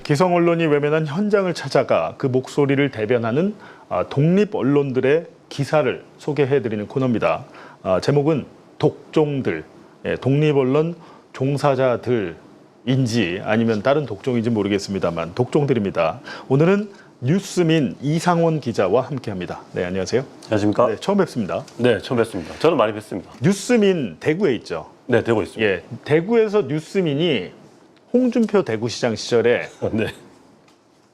기성 언론이 외면한 현장을 찾아가 그 목소리를 대변하는 독립 언론들의 기사를 소개해드리는 코너입니다. 제목은 독종들, 독립 언론 종사자들인지 아니면 다른 독종인지 모르겠습니다만 독종들입니다. 오늘은 뉴스민 이상원 기자와 함께합니다. 네, 안녕하세요. 안녕하십니까? 네, 처음 뵙습니다. 네, 처음 뵙습니다. 저는 많이 뵙습니다. 뉴스민 대구에 있죠. 네, 되고 있습니다. 예, 대구에서 뉴스민이 홍준표 대구시장 시절에 네.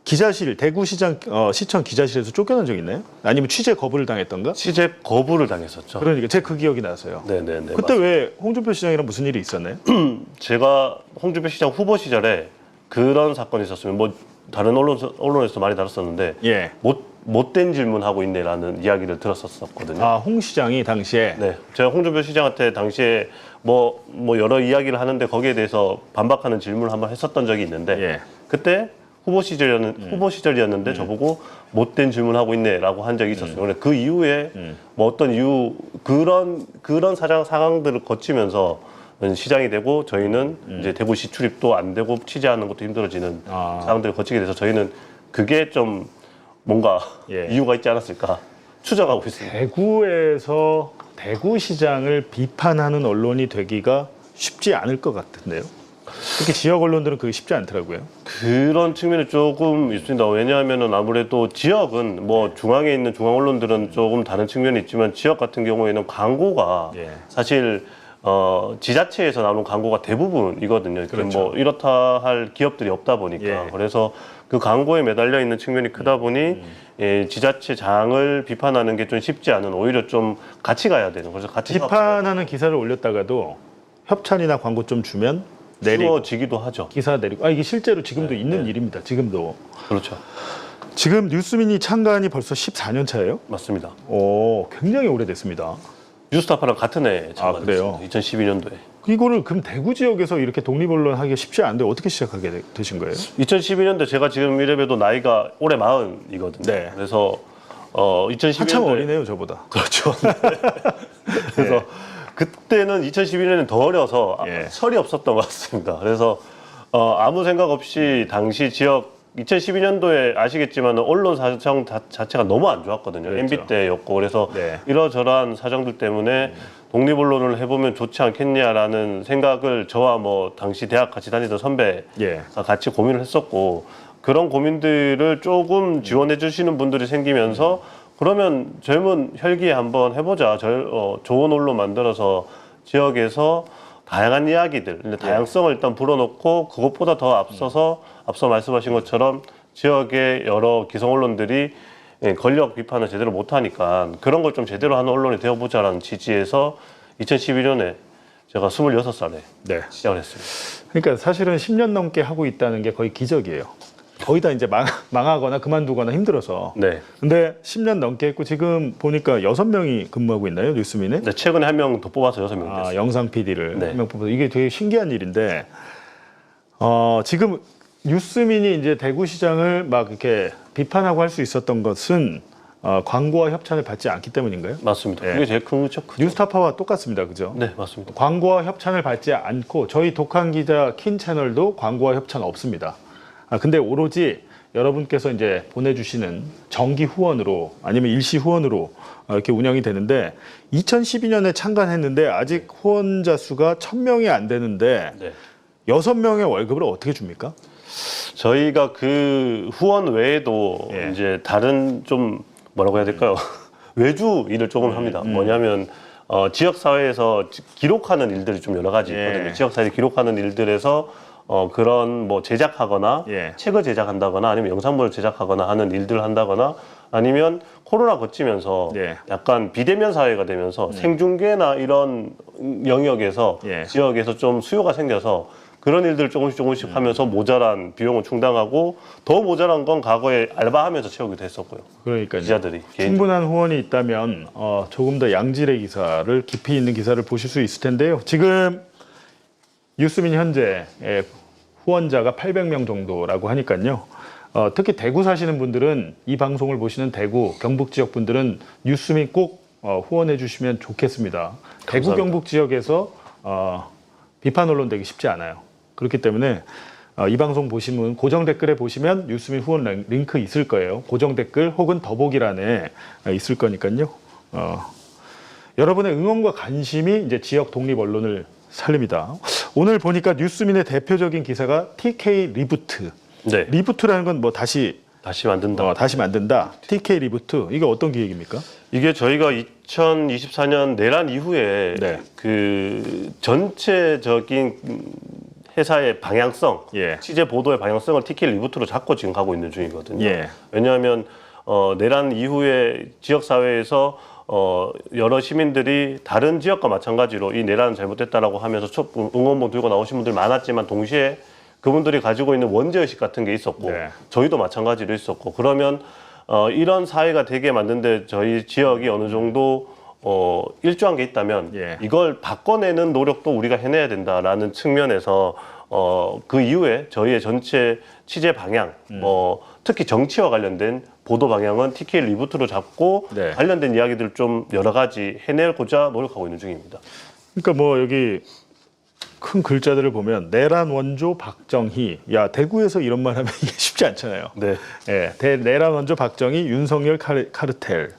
기자실, 대구시장 시청 기자실에서 쫓겨난 적 있나요? 아니면 취재 거부를 당했던가? 취재 거부를 당했었죠. 그러니까 제가 그 기억이 나서요. 네. 그때 맞습니다. 왜 홍준표 시장이랑 무슨 일이 있었나요? 제가 홍준표 시장 후보 시절에 그런 사건이 있었으면 뭐 다른 언론에서 많이 다뤘었는데 예. 못된 질문하고 있네라는 이야기를 들었었거든요. 홍 시장이 당시에 네, 제가 홍준표 시장한테 당시에 뭐 여러 이야기를 하는데 거기에 대해서 반박하는 질문을 한번 했었던 적이 있는데 예. 그때 후보 시절이었는데 저보고 못된 질문하고 있네라고 한 적이 있었어요. 그런데 그 이후에 뭐 어떤 이유 그런 상황들을 거치면서 시장이 되고 저희는 이제 대구시 출입도 안 되고 취재하는 것도 힘들어지는 상황들을 거치게 돼서 저희는 그게 좀 뭔가 이유가 있지 않았을까 추정하고 있습니다. 대구에서 대구시장을 비판하는 언론이 되기가 쉽지 않을 것 같은데요. 특히 지역 언론들은 그게 쉽지 않더라고요. 그런 측면이 조금 있습니다. 왜냐하면은 아무래도 지역은 뭐 중앙에 있는 중앙 언론들은 조금 다른 측면이 있지만 지역 같은 경우에는 광고가 사실 지자체에서 나오는 광고가 대부분이거든요. 그렇죠. 뭐 이렇다 할 기업들이 없다 보니까 그래서 그 광고에 매달려 있는 측면이 크다 보니 지자체장을 비판하는 게 좀 쉽지 않은 오히려 좀 같이 가야 되는 그래서 같이 비판하는 기사를 올렸다가도 협찬이나 광고 좀 주면 내리고 지기도 하죠. 기사 내리고 이게 실제로 지금도 있는 일입니다. 지금도. 그렇죠. 지금 뉴스민이 창간이 벌써 14년 차예요? 맞습니다. 오, 굉장히 오래됐습니다. 뉴스타파랑 같은 해 그래요? 2012년도에. 이거를 그럼 대구 지역에서 이렇게 독립언론 하기가 쉽지 않은데 어떻게 시작하게 되신 거예요? 2012년도 제가 지금 이래봬도 나이가 올해 40이거든요. 네. 그래서 2012년도에 한참 어리네요, 저보다. 그렇죠. 그래서 그때는 2012년에는 더 어려서 설이 없었던 것 같습니다. 그래서 아무 생각 없이 당시 지역 2012년도에 아시겠지만 언론 사정 자체가 너무 안 좋았거든요. 그렇죠. MB 때였고 그래서 이러저러한 사정들 때문에 독립 언론을 해보면 좋지 않겠냐라는 생각을 저와 뭐 당시 대학 같이 다니던 선배가 같이 고민을 했었고 그런 고민들을 조금 지원해 주시는 분들이 생기면서 그러면 젊은 혈기에 한번 해보자. 좋은 언론 만들어서 지역에서 다양한 이야기들, 다양성을 일단 불어넣고 그것보다 더 앞서 말씀하신 것처럼 지역의 여러 기성 언론들이 권력 비판을 제대로 못하니까 그런 걸 좀 제대로 하는 언론이 되어보자라는 취지에서 2012년에 제가 26살에 시작을 했습니다. 그러니까 사실은 10년 넘게 하고 있다는 게 거의 기적이에요. 거의 다 이제 망하거나 그만두거나 힘들어서. 근데 10년 넘게 했고 지금 보니까 6명이 근무하고 있나요? 뉴스민에? 네, 최근에 한 명 더 뽑아서 6명 됐어요. 영상 PD를 한 명 뽑아서 이게 되게 신기한 일인데 지금 뉴스민이 이제 대구시장을 막 이렇게 비판하고 할 수 있었던 것은 광고와 협찬을 받지 않기 때문인가요? 맞습니다. 그게 제일 큰 크죠. 뉴스타파와 똑같습니다. 그죠? 네, 맞습니다. 광고와 협찬을 받지 않고 저희 독한 기자 킨 채널도 광고와 협찬 없습니다. 근데 오로지 여러분께서 이제 보내주시는 정기 후원으로 아니면 일시 후원으로 이렇게 운영이 되는데 2012년에 창간했는데 아직 후원자 수가 1000명이 안 되는데 6명의 월급을 어떻게 줍니까? 저희가 그 후원 외에도 이제 다른 좀 뭐라고 해야 될까요? 외주 일을 조금 합니다. 뭐냐면 지역 사회에서 기록하는 일들이 좀 여러 가지 있거든요. 지역 사회 기록하는 일들에서 그런 뭐 제작하거나 책을 제작한다거나 아니면 영상물을 제작하거나 하는 일들을 한다거나 아니면 코로나 거치면서 약간 비대면 사회가 되면서 생중계나 이런 영역에서 지역에서 좀 수요가 생겨서 그런 일들을 조금씩 하면서 모자란 비용을 충당하고 더 모자란 건 과거에 알바하면서 채우기도 했었고요. 그러니까 기자들이 충분한 후원이 있다면 조금 더 양질의 기사를 깊이 있는 기사를 보실 수 있을 텐데요. 지금 뉴스민 현재 후원자가 800명 정도라고 하니까요. 특히 대구 사시는 분들은 이 방송을 보시는 대구, 경북 지역 분들은 뉴스민 꼭 후원해 주시면 좋겠습니다. 감사합니다. 대구, 경북 지역에서 비판 언론 되기 쉽지 않아요. 그렇기 때문에 이 방송 보시면 고정 댓글에 보시면 뉴스민 후원 링크 있을 거예요. 고정 댓글 혹은 더보기란에 있을 거니까요. 여러분의 응원과 관심이 이제 지역 독립 언론을 살립니다. 오늘 보니까 뉴스민의 대표적인 기사가 TK 리부트. 네. 리부트라는 건 뭐 다시 만든다. 다시 만든다. TK 리부트. 이게 어떤 기획입니까? 이게 저희가 2024년 내란 이후에 네. 그 전체적인 회사의 방향성, 예. 취재 보도의 방향성을 TK 리부트로 잡고 지금 가고 있는 중이거든요. 예. 왜냐하면 내란 이후에 지역 사회에서 여러 시민들이 다른 지역과 마찬가지로 이 내란은 잘못됐다라고 하면서 응원봉 들고 나오신 분들 많았지만 동시에 그분들이 가지고 있는 원죄의식 같은 게 있었고 네. 저희도 마찬가지로 있었고 그러면 이런 사회가 되게 만드는데 저희 지역이 어느 정도 일조한 게 있다면 예. 이걸 바꿔내는 노력도 우리가 해내야 된다라는 측면에서 그 이후에 저희의 전체 취재 방향, 특히 정치와 관련된 보도 방향은 TK 리부트로 잡고 네. 관련된 이야기들 좀 여러 가지 해내고자 노력하고 있는 중입니다. 그러니까 뭐 여기 큰 글자들을 보면 내란 원조 박정희. 야, 대구에서 이런 말 하면 이게 쉽지 않잖아요. 네. 예, 내란 원조 박정희, 윤석열 카르텔.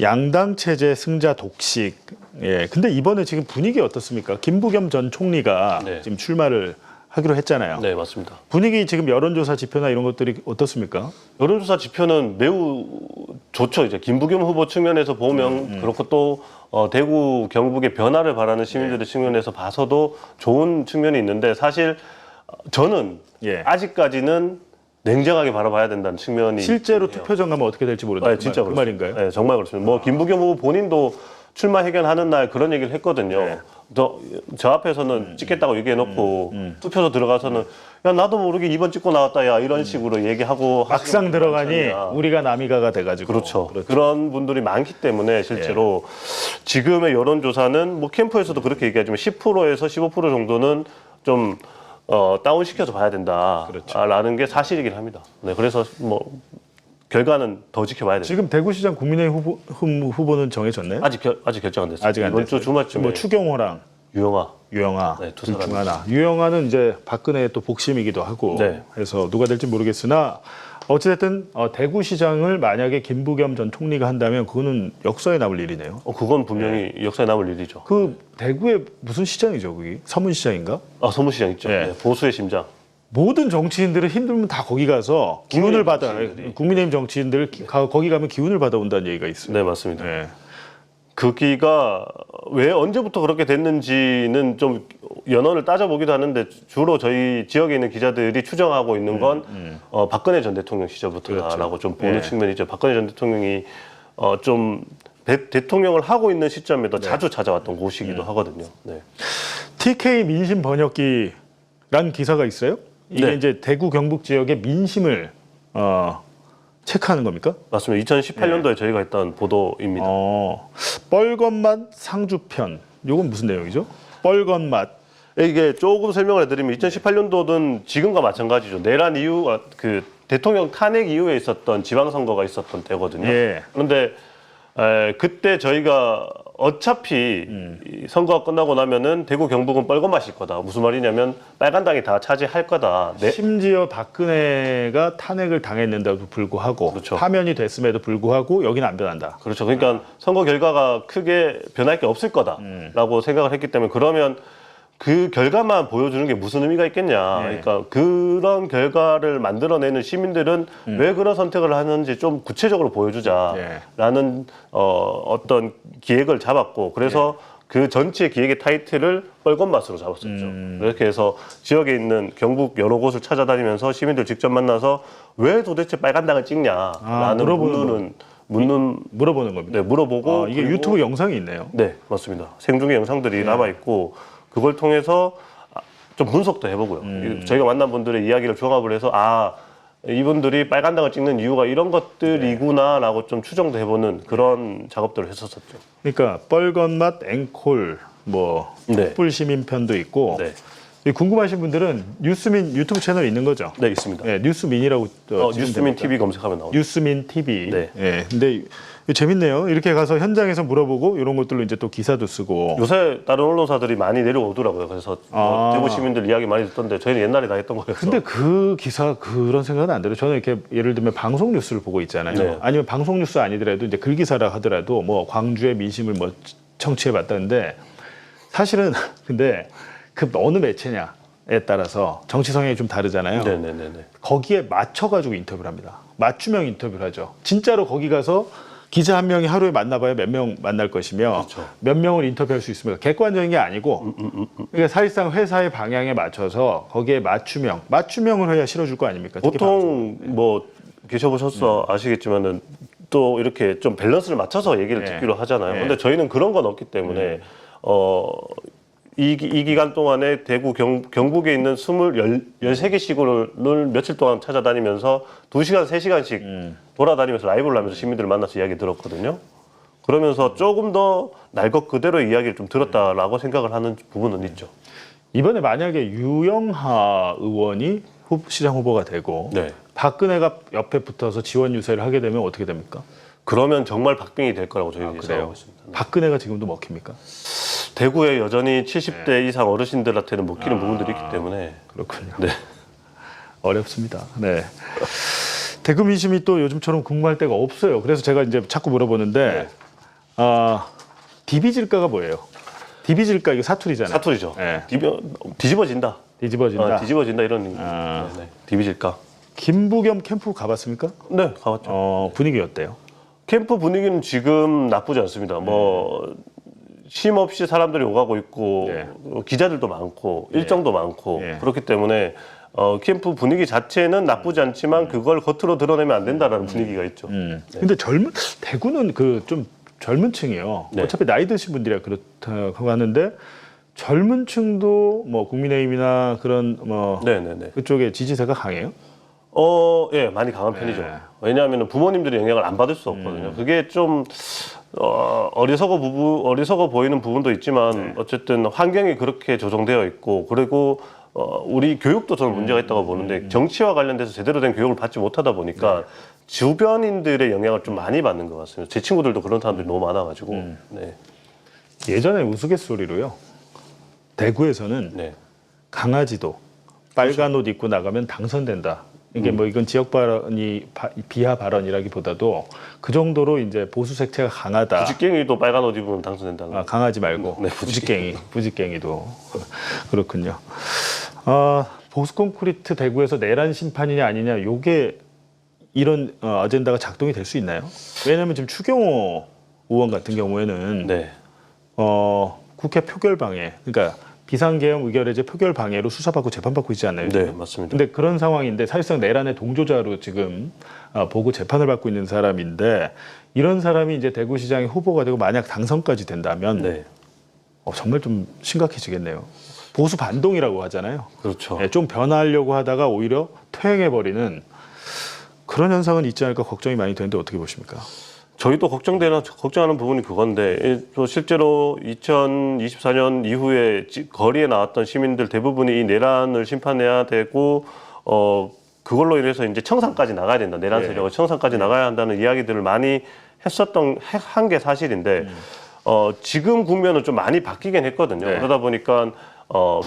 양당 체제 승자 독식. 예. 근데 이번에 지금 분위기 어떻습니까? 김부겸 전 총리가 네. 지금 출마를 하기로 했잖아요. 네, 맞습니다. 분위기 지금 여론조사 지표나 이런 것들이 어떻습니까? 여론조사 지표는 매우 좋죠. 이제 김부겸 후보 측면에서 보면 그렇고 또 대구 경북의 변화를 바라는 시민들의 측면에서 봐서도 좋은 측면이 있는데 사실 저는 예. 아직까지는 냉정하게 바라봐야 된다는 측면이 실제로 있네요. 투표전 가면 어떻게 될지 모른다. 네, 진짜 그 그렇습니다. 말인가요? 네, 정말 그렇습니다. 뭐 김부겸 후보 본인도 출마 회견하는 날 그런 얘기를 했거든요. 네. 저 앞에서는 찍겠다고 얘기해놓고 투표소 들어가서는 야 나도 모르게 2번 찍고 나왔다 야 이런 식으로 얘기하고 막상 하시는 들어가니 분들 많잖아요. 우리가 남이가가 돼가지고. 그렇죠. 그런 분들이 많기 때문에 실제로 지금의 여론조사는 뭐 캠프에서도 그렇게 얘기하지만 10%에서 15% 정도는 좀 다운 시켜서 봐야 된다라는 게 사실이긴 합니다. 네, 그래서 뭐 결과는 더 지켜봐야 됩니다. 지금 대구시장 국민의힘 후보는 정해졌나요? 아직 결정 안 됐어요. 아직 안 이번 됐어요. 주 주말쯤에 뭐 추경호랑 유영아 네, 두 둘 중 사람이 하나. 유영아는 이제 박근혜의 또 복심이기도 하고 네. 해서 누가 될지 모르겠으나 어찌됐든 대구시장을 만약에 김부겸 전 총리가 한다면 그거는 역사에 남을 일이네요. 그건 분명히 역사에 남을 일이죠. 그 대구의 무슨 시장이죠, 그게? 서문시장인가? 서문시장 있죠. 네. 네, 보수의 심장. 모든 정치인들은 힘들면 다 거기 가서 기운을 받아. 정치인들이. 국민의힘 정치인들 거기 가면 기운을 받아온다는 얘기가 있어요. 네, 맞습니다. 네. 그기가 왜 언제부터 그렇게 됐는지는 좀 연원을 따져보기도 하는데 주로 저희 지역에 있는 기자들이 추정하고 있는 건 박근혜 전 대통령 시절부터라고 그렇죠. 좀 보는 네. 측면이죠. 박근혜 전 대통령이 좀 대통령을 하고 있는 시점에 더 자주 찾아왔던 곳이기도 하거든요. 네. TK 민심 번역기란 기사가 있어요? 이게 네. 이제 대구 경북 지역의 민심을 체크하는 겁니까? 맞습니다. 2018년도에 저희가 했던 보도입니다. 뻘건맛 상주편. 요건 무슨 내용이죠? 뻘건맛. 이게 조금 설명을 해드리면 2018년도는 지금과 마찬가지죠. 내란 이후 그 대통령 탄핵 이후에 있었던 지방선거가 있었던 때거든요. 예. 그런데 그때 저희가 어차피 이 선거가 끝나고 나면은 대구 경북은 뻘건맛일 거다. 무슨 말이냐면 빨간당이 다 차지할 거다. 심지어 박근혜가 탄핵을 당했는데도 불구하고 그렇죠. 파면이 됐음에도 불구하고 여기는 안 변한다. 그렇죠. 그러니까 선거 결과가 크게 변할 게 없을 거다라고 생각을 했기 때문에 그러면 그 결과만 보여주는 게 무슨 의미가 있겠냐. 그러니까 그런 결과를 만들어내는 시민들은 왜 그런 선택을 하는지 좀 구체적으로 보여주자라는 어떤 기획을 잡았고 그래서 그 전체 기획의 타이틀을 뻘건맛으로 잡았었죠. 이렇게 해서 지역에 있는 경북 여러 곳을 찾아다니면서 시민들 직접 만나서 왜 도대체 빨간당을 찍냐라는 물어보는 겁니다. 네, 물어보고 이게 그리고 유튜브 영상이 있네요. 네, 맞습니다. 생중계 영상들이 남아 있고 그걸 통해서 좀 분석도 해보고요. 저희가 만난 분들의 이야기를 종합을 해서 이분들이 빨간당을 찍는 이유가 이런 것들이구나라고 좀 추정도 해보는 그런 작업들을 했었었죠. 그러니까 뻘건맛 앵콜 뭐 네. 촛불 시민편도 있고 네. 궁금하신 분들은 뉴스민 유튜브 채널 있는 거죠? 네, 있습니다. 네, 뉴스민이라고 치면 뉴스민 됩니다. TV 검색하면 나오죠. 뉴스민 TV. 네. 예. 근데 이거 재밌네요. 이렇게 가서 현장에서 물어보고 이런 것들로 이제 또 기사도 쓰고. 요새 다른 언론사들이 많이 내려오더라고요. 그래서 대구 시민들 이야기 많이 듣던데 저희는 옛날에 다 했던 거였어. 근데 그 기사 그런 생각은 안 들어요. 저는 이렇게 예를 들면 방송 뉴스를 보고 있잖아요. 네. 아니면 방송 뉴스 아니더라도 이제 글기사라 하더라도 뭐 광주의 민심을 뭐 청취해 봤다는데 사실은 근데 그 어느 매체냐에 따라서 정치 성향이 좀 다르잖아요. 네네네네. 거기에 맞춰가지고 인터뷰를 합니다. 맞춤형 인터뷰를 하죠. 진짜로 거기 가서 기자 한 명이 하루에 만나봐야 몇 명 만날 것이며 그렇죠. 몇 명을 인터뷰할 수 있습니다. 객관적인 게 아니고 그러니까 사실상 회사의 방향에 맞춰서 거기에 맞춤형을 해야 실어줄 거 아닙니까? 특히 보통 뭐 계셔보셔서 아시겠지만은 또 이렇게 좀 밸런스를 맞춰서 얘기를 네. 듣기로 하잖아요. 네. 근데 저희는 그런 건 없기 때문에 이 기간 동안에 대구 경북에 있는 13개 시골을 며칠 동안 찾아다니면서 2시간, 3시간씩 돌아다니면서 라이브를 하면서 시민들을 만나서 이야기 들었거든요. 그러면서 조금 더 날 것 그대로의 이야기를 좀 들었다라고 생각을 하는 부분은 있죠. 이번에 만약에 유영하 의원이 시장 후보가 되고 네. 박근혜가 옆에 붙어서 지원 유세를 하게 되면 어떻게 됩니까? 그러면 정말 박빙이 될 거라고 저희는 그래요? 예상하고 있습니다. 박근혜가 지금도 먹힙니까? 대구에 여전히 70대 이상 어르신들한테는 먹히는 부분들이 있기 때문에 그렇군요. 네. 어렵습니다. 네. 대구 민심이 또 요즘처럼 궁금할 데가 없어요. 그래서 제가 이제 자꾸 물어보는데 DB질까가 뭐예요? DB질까 이거 사투리잖아요. 사투리죠. 네. 뒤집어진다. 뒤집어진다. 뒤집어진다 이런 네. 디비질까? 김부겸 캠프 가봤습니까? 네, 가봤죠. 분위기 어때요? 캠프 분위기는 지금 나쁘지 않습니다. 뭐 쉼 없이 사람들이 오가고 있고 네. 기자들도 많고 일정도 많고 네. 그렇기 때문에 캠프 분위기 자체는 나쁘지 않지만 그걸 겉으로 드러내면 안 된다라는 분위기가 있죠. 근데 대구는 그 좀 젊은 층이요. 네. 어차피 나이 드신 분들이야 그렇다고 하는데 젊은 층도 뭐 국민의힘이나 그런 뭐 네네네. 그쪽에 지지세가 강해요? 예, 많이 강한 네. 편이죠. 왜냐하면 부모님들의 영향을 안 받을 수 없거든요. 그게 좀 어리석어 보이는 부분도 있지만 어쨌든 환경이 그렇게 조성되어 있고 그리고 우리 교육도 저는 문제가 있다고 보는데 정치와 관련돼서 제대로 된 교육을 받지 못하다 보니까 주변인들의 영향을 좀 많이 받는 것 같습니다. 제 친구들도 그런 사람들이 너무 많아가지고. 네. 예전에 우스갯소리로요. 대구에서는 네. 강아지도 빨간 옷 입고 나가면 당선된다. 이게 뭐 이건 지역 발언이 비하 발언이라기보다도 그 정도로 이제 보수 색채가 강하다. 부직갱이도 빨간 옷 입으면 당선된다는. 강아지 말고 네, 부직갱이도 그렇군요. 보수 콘크리트 대구에서 내란 심판이냐 아니냐 요게 이런 아젠다가 작동이 될 수 있나요? 왜냐하면 지금 추경호 의원 같은 경우에는 네. 국회 표결 방해, 그러니까 비상계엄 의결해제 표결 방해로 수사받고 재판받고 있지 않나요? 네, 맞습니다. 근데 그런 상황인데 사실상 내란의 동조자로 지금 보고 재판을 받고 있는 사람인데 이런 사람이 이제 대구시장의 후보가 되고 만약 당선까지 된다면 네. 정말 좀 심각해지겠네요. 보수 반동이라고 하잖아요. 그렇죠. 네, 좀 변화하려고 하다가 오히려 퇴행해버리는 그런 현상은 있지 않을까 걱정이 많이 되는데 어떻게 보십니까? 저희도 걱정하는 부분이 그건데 또 실제로 2024년 이후에 거리에 나왔던 시민들 대부분이 이 내란을 심판해야 되고 그걸로 인해서 이제 청산까지 나가야 된다. 내란 세력을 청산까지 나가야 한다는 이야기들을 많이 한 게 사실인데 지금 국면은 좀 많이 바뀌긴 했거든요. 네. 그러다 보니까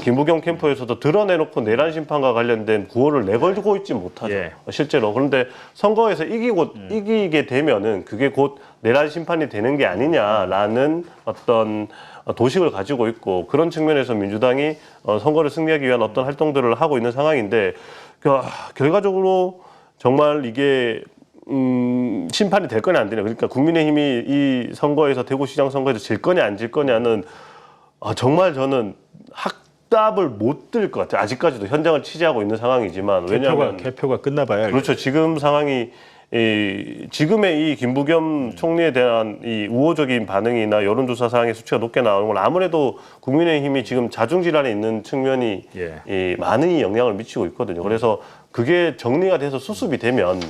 김부겸 캠프에서도 드러내놓고 내란 심판과 관련된 구호를 내걸고 있지 못하죠. 예. 실제로. 그런데 선거에서 이기게 되면은 그게 곧 내란 심판이 되는 게 아니냐라는 어떤 도식을 가지고 있고 그런 측면에서 민주당이 선거를 승리하기 위한 어떤 활동들을 하고 있는 상황인데 결과적으로 정말 이게 심판이 될 거냐 안 되냐. 그러니까 국민의힘이 이 선거에서 대구시장 선거에서 질 거냐 안 질 거냐는 정말 저는 확답을 못 드릴 것 같아요. 아직까지도 현장을 취재하고 있는 상황이지만 왜냐하면 개표가 끝나봐야 그렇죠. 지금 상황이 지금의 이 김부겸 총리에 대한 이 우호적인 반응이나 여론조사 상황의 수치가 높게 나오는 건 아무래도 국민의힘이 지금 자중질환에 있는 측면이 많은 영향을 미치고 있거든요. 그래서 그게 정리가 돼서 수습이 되면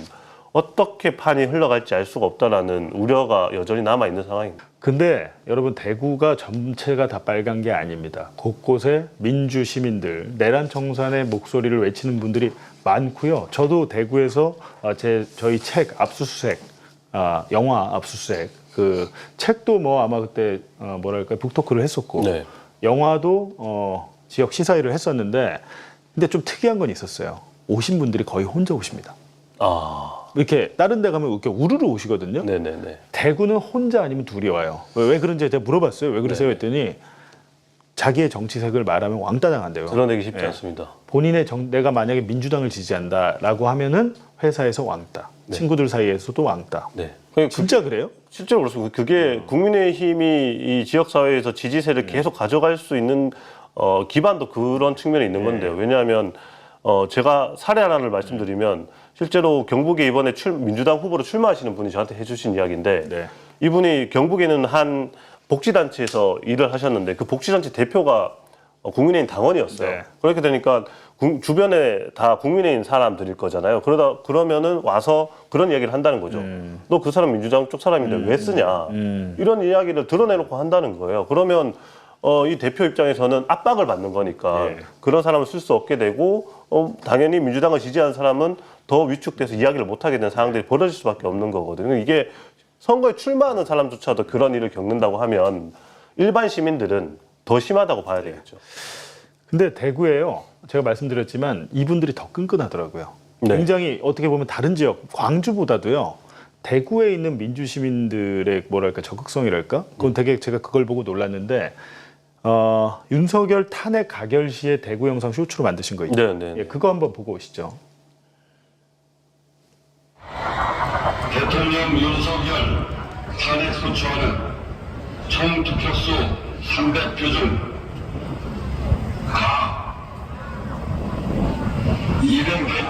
어떻게 판이 흘러갈지 알 수가 없다라는 우려가 여전히 남아 있는 상황입니다. 근데 여러분 대구가 전체가 다 빨간 게 아닙니다. 곳곳에 민주 시민들, 내란 청산의 목소리를 외치는 분들이 많고요. 저도 대구에서 저희 책 압수수색, 영화 압수수색 그 책도 뭐 아마 그때 뭐랄까 북토크를 했었고 네. 영화도 지역 시사회를 했었는데 근데 좀 특이한 건 있었어요. 오신 분들이 거의 혼자 오십니다. 이렇게 다른 데 가면 이렇게 우르르 오시거든요. 네네네. 대구는 혼자 아니면 둘이 와요. 왜 그런지 제가 물어봤어요. 왜 그러세요? 했더니 자기의 정치색을 말하면 왕따 당한대요. 드러내기 쉽지 예. 않습니다. 본인의 내가 만약에 민주당을 지지한다라고 하면은 회사에서 왕따, 네. 친구들 사이에서도 왕따. 네. 진짜 그래요? 실제로 그렇습니다. 그게 국민의힘이 이 지역 사회에서 지지세를 계속 가져갈 수 있는 기반도 그런 측면이 있는 건데요. 왜냐하면 제가 사례 하나를 말씀드리면 실제로 경북에 이번에 민주당 후보로 출마하시는 분이 저한테 해주신 이야기인데 네. 이분이 경북에는 한 복지단체에서 일을 하셨는데 그 복지단체 대표가 국민의힘 당원이었어요. 네. 그렇게 되니까 주변에 다 국민의힘 사람들일 거잖아요. 그러면은 와서 그런 이야기를 한다는 거죠. 너 그 사람 민주당 쪽 사람인데 왜 쓰냐? 이런 이야기를 드러내놓고 한다는 거예요. 그러면 이 대표 입장에서는 압박을 받는 거니까 예. 그런 사람을 쓸 수 없게 되고 당연히 민주당을 지지하는 사람은 더 위축돼서 이야기를 못하게 되는 상황들이 벌어질 수밖에 없는 거거든요. 이게 선거에 출마하는 사람조차도 그런 일을 겪는다고 하면 일반 시민들은 더 심하다고 봐야 되겠죠. 근데 대구에요. 제가 말씀드렸지만 이분들이 더 끈끈하더라고요. 네. 굉장히 어떻게 보면 다른 지역, 광주보다도요. 대구에 있는 민주 시민들의 뭐랄까 적극성이랄까? 그건 되게 제가 그걸 보고 놀랐는데 윤석열 탄핵 가결 시에 대구 영상 쇼츠로 만드신 거 있죠? 네. 예, 그거 한번 보고 오시죠. 대통령 윤석열 탄핵 소추안은 총 득표수 300표 중 가 200표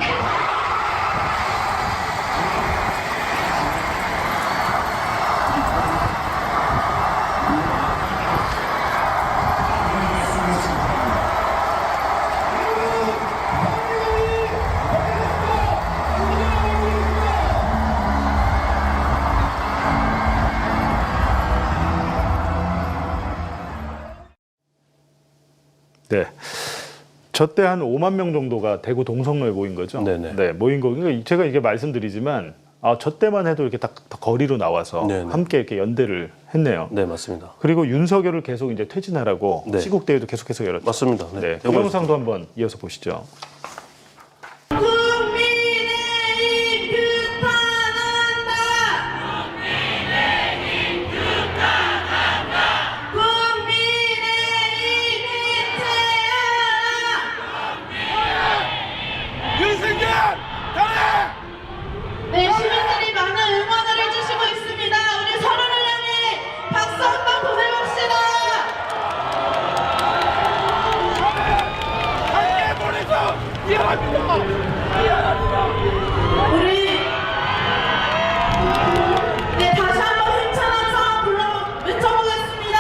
네. 저 때 한 5만 명 정도가 대구 동성로에 모인 거죠. 네네. 네, 모인 거. 그러니까 제가 이게 말씀드리지만 저 때만 해도 이렇게 딱 거리로 나와서 네네. 함께 이렇게 연대를 했네요. 네, 맞습니다. 그리고 윤석열을 계속 이제 퇴진하라고 네. 시국 대회도 계속해서 열었죠. 맞습니다. 네, 그 영상도 한번 이어서 보시죠. 네, 시민들이 많은 응원을 해주시고 있습니다. 우리 서로를 향해 박수 한번 보내봅시다. 우리 네, 다시 한번 힘찬 함성 외쳐보겠습니다.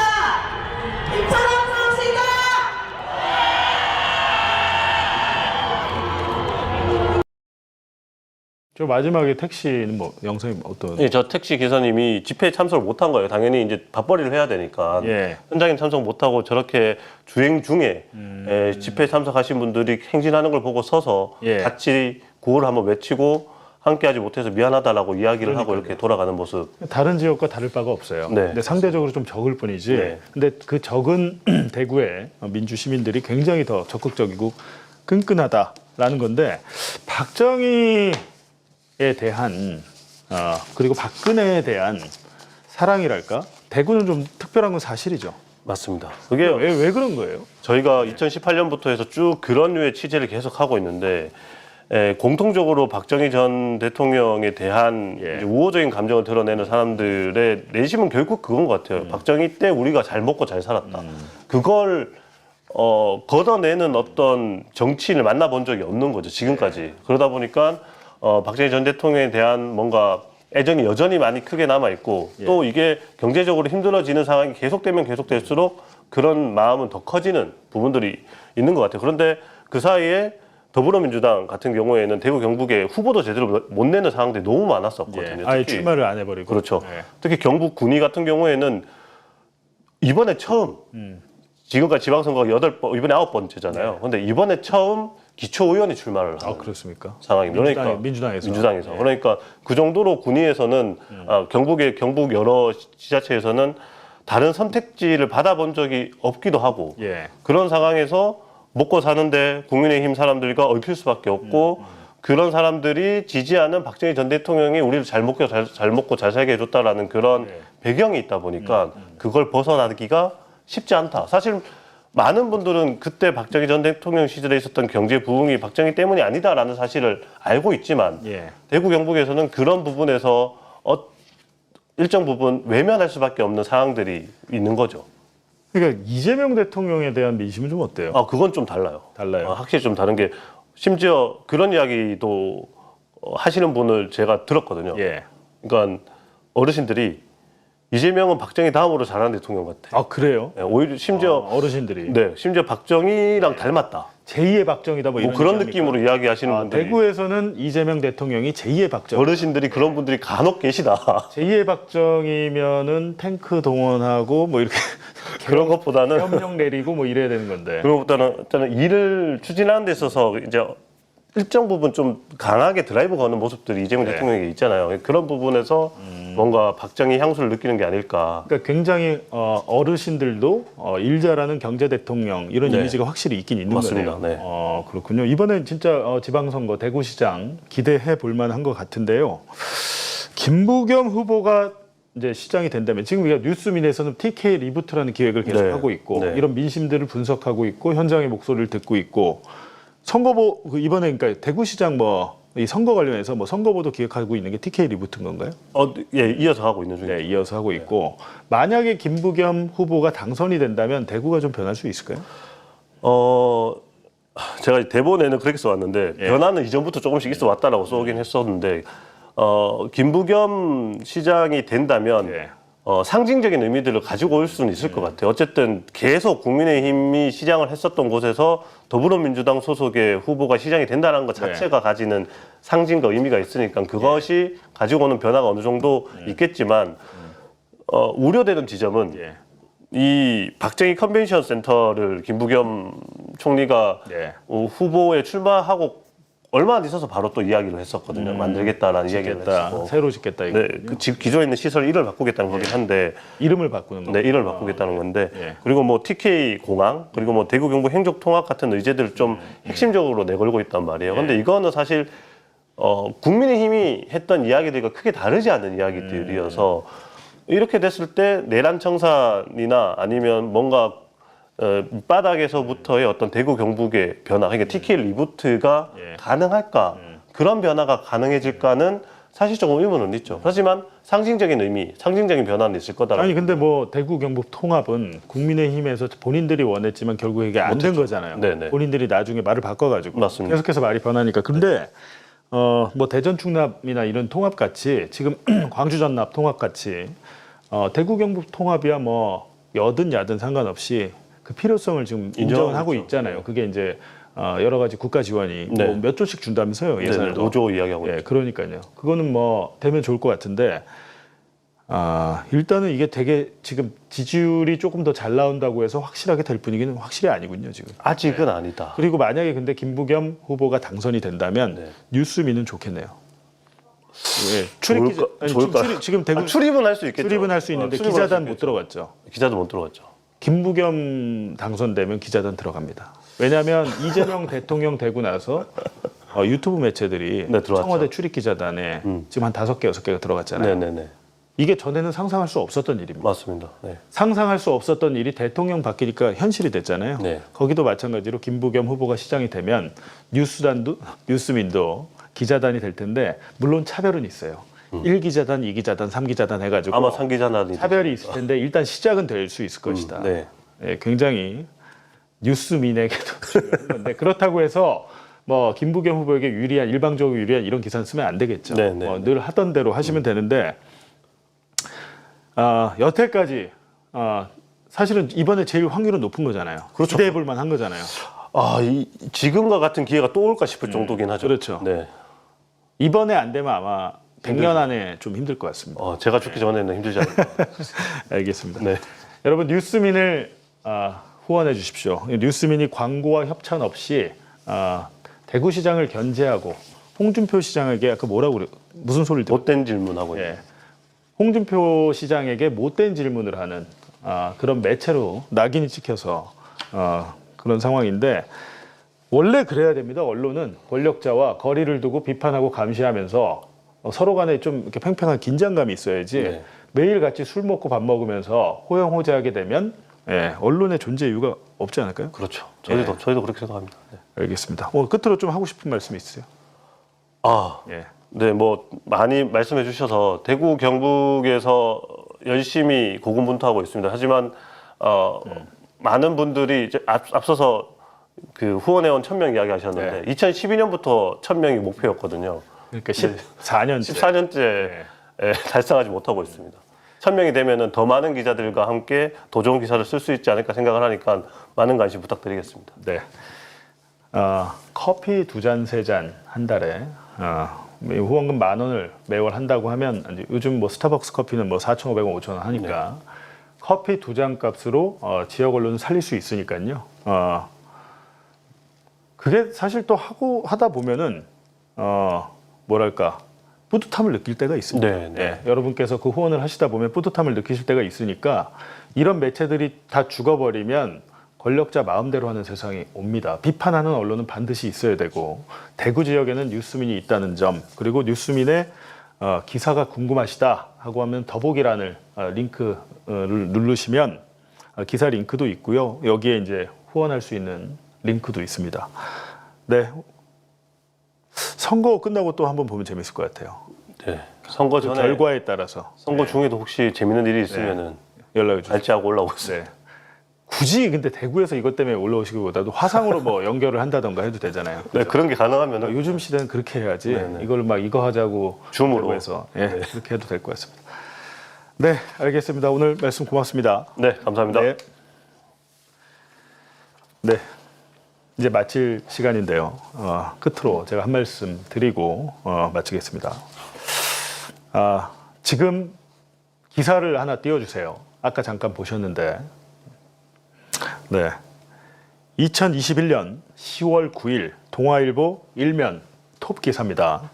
힘찬 함성 시작! 저 마지막에 택시는 뭐 영상이 어떤? 예, 저 택시 기사님이 집회에 참석을 못한 거예요. 당연히 이제 밥벌이를 해야 되니까 예. 현장에 참석 못하고 저렇게 주행 중에 집회에 참석하신 분들이 행진하는 걸 보고 서서 예. 같이 구호를 한번 외치고 함께하지 못해서 미안하다라고 이야기를 하고 이렇게 돌아가는 모습. 다른 지역과 다를 바가 없어요. 네. 근데 상대적으로 좀 적을 뿐이지. 네. 근데 그 적은 대구의 민주 시민들이 굉장히 더 적극적이고 끈끈하다라는 건데 박정희에 대한 그리고 박근혜에 대한 사랑이랄까? 대구는 좀 특별한 건 사실이죠. 맞습니다. 그게 왜 그런 거예요? 저희가 2018년부터 해서 쭉 그런 류의 취재를 계속 하고 있는데 공통적으로 박정희 전 대통령에 대한 예. 이제 우호적인 감정을 드러내는 사람들의 내심은 결국 그건 것 같아요. 박정희 때 우리가 잘 먹고 잘 살았다. 그걸 걷어내는 어떤 정치인을 만나본 적이 없는 거죠. 지금까지. 그러다 보니까 박정희 전 대통령에 대한 뭔가 애정이 여전히 많이 크게 남아있고 또 이게 경제적으로 힘들어지는 상황이 계속되면 계속될수록 그런 마음은 더 커지는 부분들이 있는 것 같아요. 그런데 그 사이에 더불어민주당 같은 경우에는 대구 경북에 후보도 제대로 못 내는 상황들이 너무 많았었거든요. 예. 아예 특히 출마를 안 해버리고. 그렇죠. 예. 특히 경북 군위 같은 경우에는 이번에 처음 지금까지 지방선거가 8번, 이번에 9번째잖아요. 근데 이번에 처음 기초의원이 출마를 하는 그렇습니까? 상황입니다. 그러니까 민주당에서. 그러니까 그 정도로 군위에서는 경북 여러 지자체에서는 다른 선택지를 받아본 적이 없기도 하고 예. 그런 상황에서 먹고 사는데 국민의힘 사람들과 얽힐 수밖에 없고 그런 사람들이 지지하는 박정희 전 대통령이 우리를 잘 먹고 잘 살게 해줬다라는 그런 배경이 있다 보니까 그걸 벗어나기가 쉽지 않다. 사실 많은 분들은 그때 박정희 전 대통령 시절에 있었던 경제 부흥이 박정희 때문이 아니다라는 사실을 알고 있지만 예. 대구 경북에서는 그런 부분에서 일정 부분 외면할 수밖에 없는 상황들이 있는 거죠. 그러니까 이재명 대통령에 대한 민심은 좀 어때요? 그건 좀 달라요. 달라요. 확실히 좀 다른 게 심지어 그런 이야기도 하시는 분을 제가 들었거든요. 예. 그러니까 어르신들이 이재명은 박정희 다음으로 잘하는 대통령 같아. 아 그래요? 네, 오히려 심지어 어르신들이 심지어 박정희랑 닮았다. 제2의 박정희다 뭐 이런 그런 얘기합니까? 느낌으로 이야기하시는 분들이 대구에서는 이재명 대통령이 제2의 박정. 어르신들이 그런 분들이 간혹 계시다. 제2의 박정희면은 탱크 동원하고 뭐 이렇게 그런 것보다는 협력 내리고 뭐 이래야 되는 건데. 그런 것보다는 일단은 일을 추진하는 데 있어서 이제 일정 부분 좀 강하게 드라이브 거는 모습들이 이재명 네. 대통령에게 있잖아요. 그런 부분에서 뭔가 박정희 향수를 느끼는 게 아닐까. 그러니까 굉장히 어르신들도 일 잘하는 경제 대통령 이런 네. 이미지가 확실히 있긴 있는 맞습니다. 거네요. 네. 그렇군요. 이번엔 진짜 지방선거 대구시장 기대해 볼 만한 것 같은데요. 김부겸 후보가 이제 시장이 된다면 지금 우리가 뉴스민에서는 TK 리부트라는 기획을 계속 네. 하고 있고 네. 이런 민심들을 분석하고 있고 현장의 목소리를 듣고 있고 선거보 이번에 그러니까 대구시장 이 선거 관련해서 선거보도 기획하고 있는 게 TK 리부트인 건가요? 예, 이어서 하고 있는 중이에요. 네, 이어서 하고 있고 만약에 김부겸 후보가 당선이 된다면 대구가 좀 변할 수 있을까요? 제가 대본에는 그렇게 써왔는데 예. 변화는 이전부터 조금씩 있어 왔다라고 써오긴 했었는데 김부겸 시장이 된다면 예. 상징적인 의미들을 가지고 올 수는 있을 것 같아요. 어쨌든 계속 국민의힘이 시장을 했었던 곳에서 더불어민주당 소속의 후보가 시장이 된다는 것 자체가 가지는 상징과 의미가 있으니까 그것이 가지고 오는 변화가 어느 정도 있겠지만 우려되는 지점은 이 박정희 컨벤션 센터를 김부겸 총리가 후보에 출마하고 얼마 안 있어서 바로 또 이야기를 했었거든요. 만들겠다라는 이야기를 했었고. 새로 짓겠다 이거. 네, 기존에 있는 시설 이름을 바꾸겠다는 거긴 한데 이름을 바꾸는 거. 네, 이름을 바꾸겠다는 건데 그리고 뭐 TK 공항 그리고 뭐 대구 경북 행정 통합 같은 의제들을 좀 핵심적으로 내걸고 있단 말이에요. 근데 이거는 사실 국민의힘이 했던 이야기들과 크게 다르지 않은 이야기들이어서 이렇게 됐을 때 내란 청산이나 아니면 뭔가 바닥에서부터의 어떤 대구 경북의 변화, 그러니까 TK 리부트가 가능할까? 그런 변화가 가능해질까는 사실 조금 의문은 있죠. 하지만 상징적인 의미, 상징적인 변화는 있을 거다라고. 아니 근데 대구 경북 통합은 국민의힘에서 본인들이 원했지만 결국 이게 안 된 거잖아요. 네네. 본인들이 나중에 말을 바꿔가지고 맞습니다. 계속해서 말이 변하니까. 근데 대전 충남이나 이런 통합 같이 지금 광주 전납 통합 같이 대구 경북 통합이야 여든 야든 상관없이 그 필요성을 지금 인정을 하고 있잖아요. 그게 이제 여러 가지 국가 지원이 몇 조씩 준다면서요, 예산을. 5조 이야기하고 있죠. 그러니까요. 그거는 되면 좋을 것 같은데 일단은 이게 되게 지금 지지율이 조금 더 잘 나온다고 해서 확실하게 될 분위기는 확실히 아니군요, 지금. 아직은 아니다. 그리고 만약에 근데 김부겸 후보가 당선이 된다면 뉴스미는 좋겠네요. 좋을까? 지금 대구 출입은 할 수 있겠죠. 출입은 할 수 있는데 출입은 할 기자단 수 못 있겠죠. 들어갔죠. 기자도 못 들어갔죠. 김부겸 당선되면 기자단 들어갑니다. 왜냐하면 이재명 대통령 되고 나서 유튜브 매체들이 들어왔죠. 청와대 출입 기자단에 지금 한 5개, 6개가 들어갔잖아요. 네네네. 이게 전에는 상상할 수 없었던 일입니다. 맞습니다. 네. 상상할 수 없었던 일이 대통령 바뀌니까 현실이 됐잖아요. 네. 거기도 마찬가지로 김부겸 후보가 시장이 되면 뉴스민도 기자단이 될 텐데 물론 차별은 있어요. 1기자단, 2기자단, 3기자단 해가지고 아마 상기자단이 차별이 있을 텐데 일단 시작은 될 수 있을 것이다. 네. 굉장히 뉴스민에게도 중요한 건데 그렇다고 해서 김부겸 후보에게 유리한 일방적으로 유리한 이런 기사는 쓰면 안 되겠죠. 늘 하던 대로 하시면 되는데 여태까지 사실은 이번에 제일 확률은 높은 거잖아요. 그렇죠. 기대해 볼 만한 거잖아요. 지금과 같은 기회가 또 올까 싶을 정도긴 하죠. 그렇죠. 네. 이번에 안 되면 아마 100년 안에 좀 힘들 것 같습니다. 제가 죽기 전에는 힘들지 않을까. 알겠습니다. 네. 여러분 뉴스민을 후원해 주십시오. 뉴스민이 광고와 협찬 없이 대구시장을 견제하고 홍준표 시장에게 아까 뭐라고 그래? 무슨 소리를 들었 못된 질문하고 있는. 예. 홍준표 시장에게 못된 질문을 하는 그런 매체로 낙인이 찍혀서 그런 상황인데 원래 그래야 됩니다. 언론은 권력자와 거리를 두고 비판하고 감시하면서 서로 간에 좀 이렇게 팽팽한 긴장감이 있어야지 네. 매일 같이 술 먹고 밥 먹으면서 호영호재하게 되면 언론의 존재 이유가 없지 않을까요? 그렇죠. 저희도 그렇게 생각합니다. 네. 알겠습니다. 끝으로 좀 하고 싶은 말씀 있으세요? 예. 네, 뭐 많이 말씀해 주셔서 대구 경북에서 열심히 고군분투하고 있습니다. 하지만 많은 분들이 이제 앞서서 그 후원회원 1000명 이야기 하셨는데 2012년부터 1000명이 목표였거든요. 그러니까 14년째. 14년째 달성하지 못하고 있습니다. 1000명이 되면은 더 많은 기자들과 함께 도전 기사를 쓸 수 있지 않을까 생각을 하니까 많은 관심 부탁드리겠습니다. 네. 커피 2잔, 3잔 한 달에 후원금 10,000원을 매월 한다고 하면 이제 요즘 뭐 스타벅스 커피는 뭐 4,500원, 5,000원 하니까 커피 2잔 값으로 지역 언론을 살릴 수 있으니까요. 그게 사실 또 하다 보면은 뭐랄까 뿌듯함을 느낄 때가 있습니다. 네. 여러분께서 그 후원을 하시다 보면 뿌듯함을 느끼실 때가 있으니까 이런 매체들이 다 죽어버리면 권력자 마음대로 하는 세상이 옵니다. 비판하는 언론은 반드시 있어야 되고 대구 지역에는 뉴스민이 있다는 점 그리고 뉴스민의 기사가 궁금하시다 하고 하면 더보기란을 링크를 누르시면 기사 링크도 있고요. 여기에 이제 후원할 수 있는 링크도 있습니다. 네. 선거 끝나고 또 한번 보면 재밌을 것 같아요. 네. 선거 그 전에 결과에 따라서 선거 중에도 혹시 재밌는 일이 있으면은 연락을 주세요. 알지하고 올라오고 있어요. 네. 굳이 근데 대구에서 이것 때문에 올라오시기보다도 화상으로 뭐 연결을 한다던가 해도 되잖아요. 네, 그런 게 가능하면은 요즘 시대는 그렇게 해야지. 네네. 이걸 막 이거 하자고 줌으로 해서 그렇게 해도 될 것 같습니다. 네, 알겠습니다. 오늘 말씀 고맙습니다. 네, 감사합니다. 네. 네. 이제 마칠 시간인데요. 끝으로 제가 한 말씀 드리고 마치겠습니다. 지금 기사를 하나 띄워주세요. 아까 잠깐 보셨는데, 네, 2021년 10월 9일 동아일보 1면 톱 기사입니다.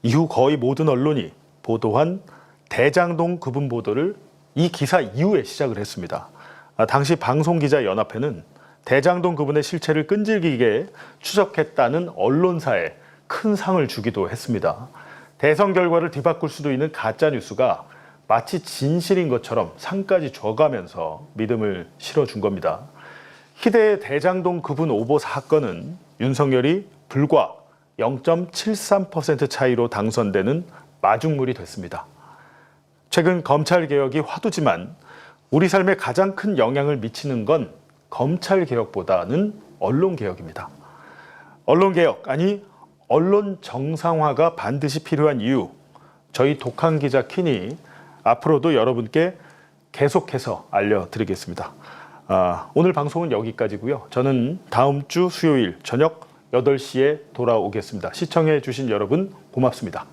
이후 거의 모든 언론이 보도한 대장동 구분 보도를 이 기사 이후에 시작을 했습니다. 당시 방송기자연합회는 대장동 구분의 실체를 끈질기게 추적했다는 언론사에 큰 상을 주기도 했습니다. 대선 결과를 뒤바꿀 수도 있는 가짜 뉴스가 마치 진실인 것처럼 상까지 줘가면서 믿음을 실어준 겁니다. 희대의 대장동 구분 오보 사건은 윤석열이 불과 0.73% 차이로 당선되는 마중물이 됐습니다. 최근 검찰개혁이 화두지만 우리 삶에 가장 큰 영향을 미치는 건 검찰개혁보다는 언론개혁입니다. 언론개혁, 아니 언론 정상화가 반드시 필요한 이유, 저희 독한 기자 퀸이 앞으로도 여러분께 계속해서 알려드리겠습니다. 오늘 방송은 여기까지고요. 저는 다음 주 수요일 저녁 8시에 돌아오겠습니다. 시청해 주신 여러분 고맙습니다.